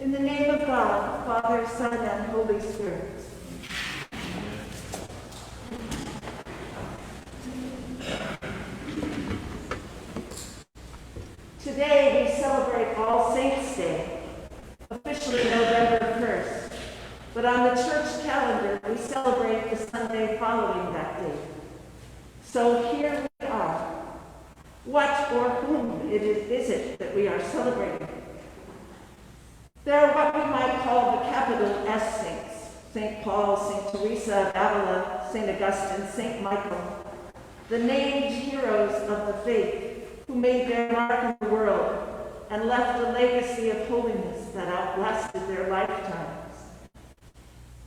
In the name of God, Father, Son, and Holy Spirit. Today we celebrate All Saints' Day, officially November 1st, but on the church calendar we celebrate the Sunday following that day. So here we are. What or whom is it that we are celebrating? There are what we might call the capital S saints: St. Paul, St. Teresa of Avila, St. Augustine, St. Michael, the named heroes of the faith who made their mark in the world and left a legacy of holiness that outlasted their lifetimes.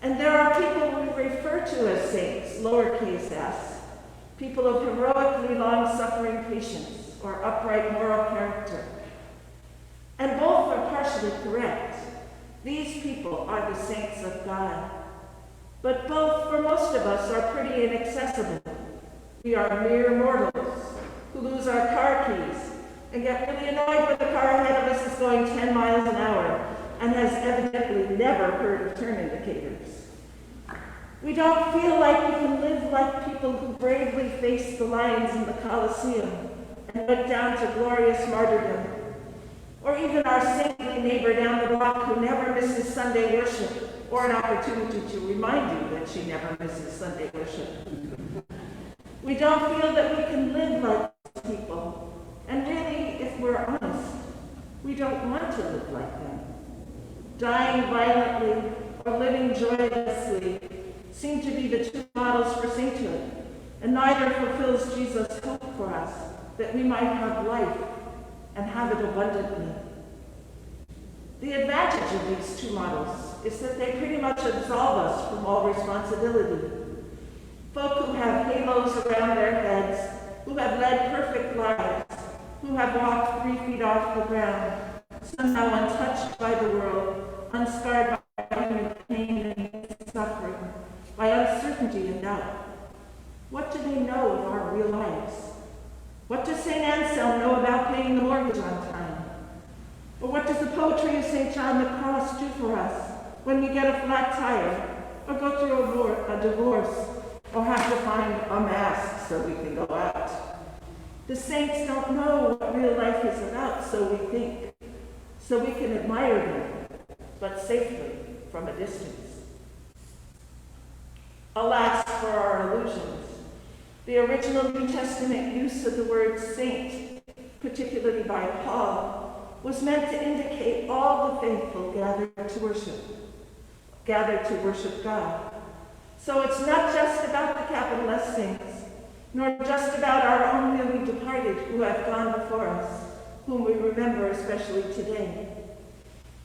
And there are people we refer to as saints, lowercase s, people of heroically long-suffering patience or upright moral character. And both are partially correct. These people are the saints of God. But both, for most of us, are pretty inaccessible. We are mere mortals who lose our car keys and get really annoyed when the car ahead of us is going 10 miles an hour and has evidently never heard of turn indicators. We don't feel like we can live like people who bravely faced the lions in the Colosseum and went down to glorious martyrdom, or even our saintly neighbor down the block who never misses Sunday worship, or an opportunity to remind you that she never misses Sunday worship. We don't feel that we can live like these people, and really, if we're honest, we don't want to live like them. Dying violently or living joylessly seem to be the two models for sainthood, and neither fulfills Jesus' hope for us, that we might have life and have it abundantly. The advantage of these two models is that they pretty much absolve us from all responsibility. Folk who have halos around their heads, who have led perfect lives, who have walked 3 feet off the ground, somehow untouched by the world, unscarred by human pain and suffering, by uncertainty and doubt. What do they know of our real lives? What does St. Anselm know about paying the mortgage on time? Or what does the poetry of St. John the Cross do for us when we get a flat tire, or go through a divorce, or have to find a mask so we can go out? The saints don't know what real life is about, so we think, so we can admire them, but safely from a distance. Alas for our illusions. The original New Testament use of the word saint, particularly by Paul, was meant to indicate all the faithful gathered to worship God. So it's not just about the capital S saints, nor just about our own newly departed who have gone before us, whom we remember especially today.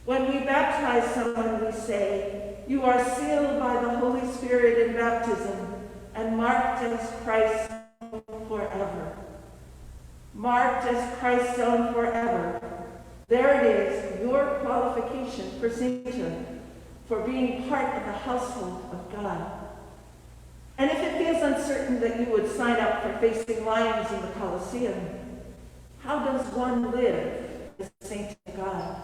When we baptize someone, we say, "You are sealed by the Holy Spirit in baptism and marked as Christ's own forever." Marked as Christ's own forever. There it is, your qualification for sainthood, for being part of the household of God. And if it feels uncertain that you would sign up for facing lions in the Colosseum, how does one live as a saint of God?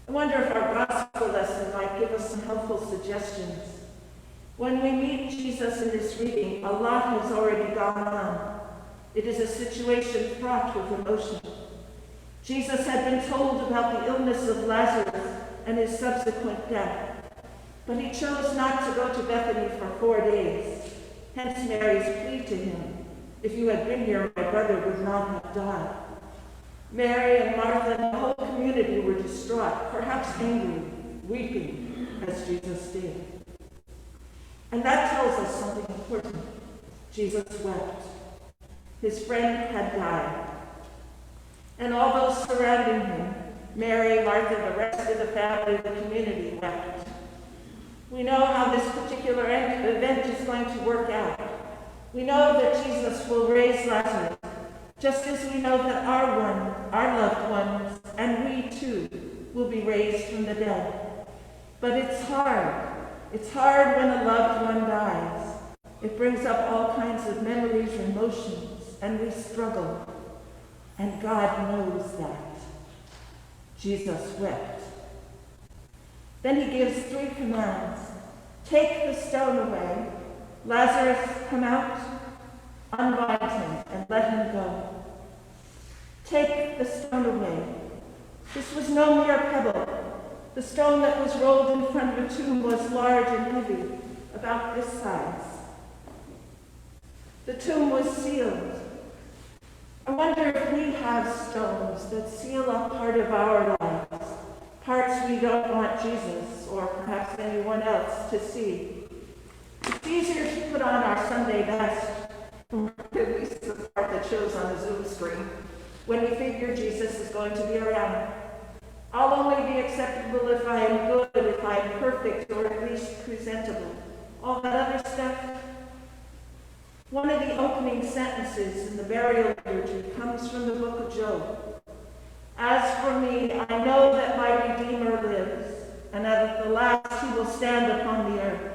I wonder if our gospel lesson might give us some helpful suggestions. When we meet Jesus in this reading, a lot has already gone on. It is a situation fraught with emotion. Jesus had been told about the illness of Lazarus and his subsequent death, but he chose not to go to Bethany for 4 days. Hence Mary's plea to him, "If you had been here, my brother would not have died." Mary and Martha and the whole community were distraught, perhaps angry, weeping, as Jesus did. And that tells us something important. Jesus wept. His friend had died. And all those surrounding him, Mary, Martha, the rest of the family, the community, wept. We know how this particular event is going to work out. We know that Jesus will raise Lazarus, just as we know that our loved ones, and we too, will be raised from the dead. But it's hard. It's hard when a loved one dies. It brings up all kinds of memories and emotions, and we struggle. And God knows that. Jesus wept Then he gives 3 commands. Take the stone away. Lazarus, come out. Unbind him and let him go. Take the stone away. This was no mere pebble. The stone that was rolled in front of a tomb was large and heavy, about this size. The tomb was sealed. I wonder if we have stones that seal up part of our lives, parts we don't want Jesus or perhaps anyone else to see. It's easier to put on our Sunday best, or at least the part that shows on the Zoom screen, when we figure Jesus is going to be around. I'll only be acceptable if I am good, if I'm perfect, or at least presentable. All that other stuff. One of the opening sentences in the burial liturgy comes from the book of Job. As for me, I know that my Redeemer lives, and at the last he will stand upon the earth.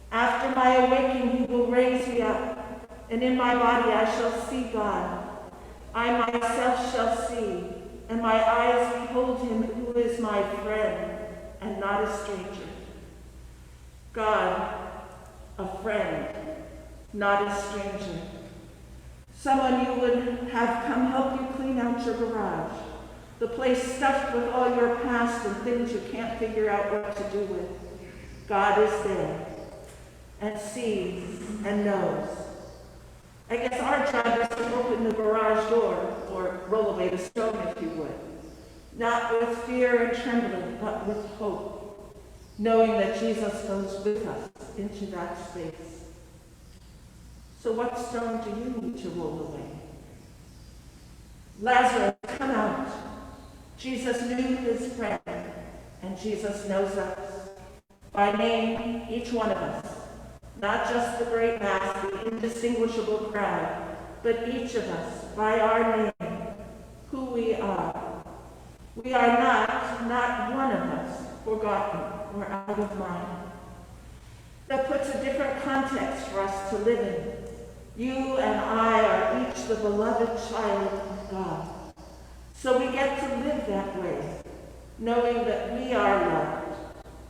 After my awaking, he will raise me up, and in my body I shall see God. I myself shall see, and my eyes behold him who is my friend and not a stranger. God, a friend, not a stranger. Someone you would have come help you clean out your garage, the place stuffed with all your past and things you can't figure out what to do with. God is there and sees and knows. I guess our job is to open the garage door, or roll away the stone if you would, not with fear and trembling, but with hope, knowing that Jesus goes with us into that space. So what stone do you need to roll away? Lazarus, come out. Jesus knew his friend, and Jesus knows us. By name, each one of us. Not just the great mass, the indistinguishable crowd, but each of us, by our name, who we are. We are not one of us, forgotten or out of mind. That puts a different context for us to live in. You and I are each the beloved child of God. So we get to live that way, knowing that we are loved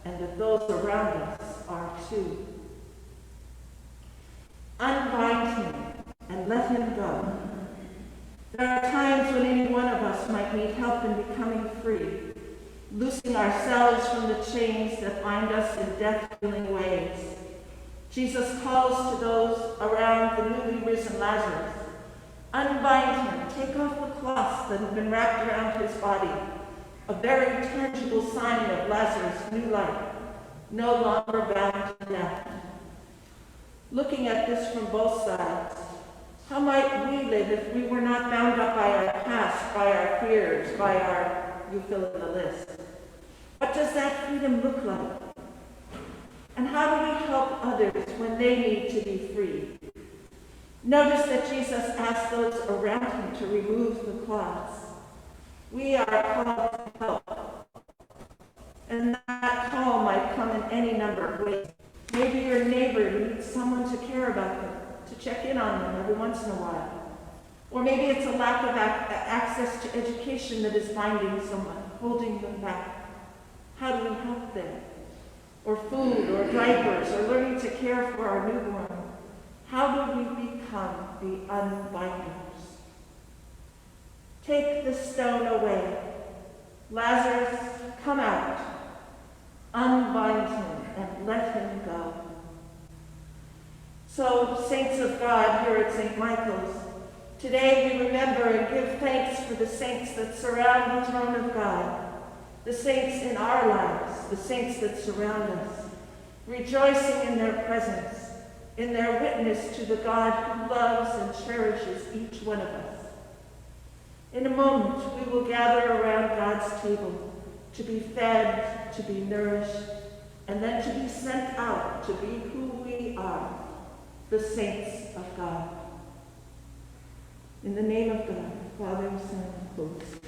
and that those around us are too. Unbind him and let him go. There are times when any one of us might need help in becoming free, loosing ourselves from the chains that bind us in death-dealing ways. Jesus calls to those around the newly risen Lazarus. Unbind him, take off the cloths that have been wrapped around his body, a very tangible sign of Lazarus' new life, no longer bound to death. Looking at this from both sides, how might we live if we were not bound up by our past, by our fears, by our, you fill in the list? What does that freedom look like? And how do we help others when they need to be free? Notice that Jesus asked those around him to remove the cloths. We are called to help. And that call might come in any number of ways. Maybe your neighbor needs someone to care about them, to check in on them every once in a while. Or maybe it's a lack of access to education that is binding someone, holding them back. How do we help them? Or food, or diapers, or learning to care for our newborn. How do we become the unbinders? Take the stone away. Lazarus, come out. Unbind him and let him go. So, saints of God here at St. Michael's, today we remember and give thanks for the saints that surround the throne of God, the saints in our lives, the saints that surround us, rejoicing in their presence, in their witness to the God who loves and cherishes each one of us. In a moment, we will gather around God's table to be fed, to be nourished, and then to be sent out to be who we are, the saints of God. In the name of God, Father, Son, and Holy Spirit.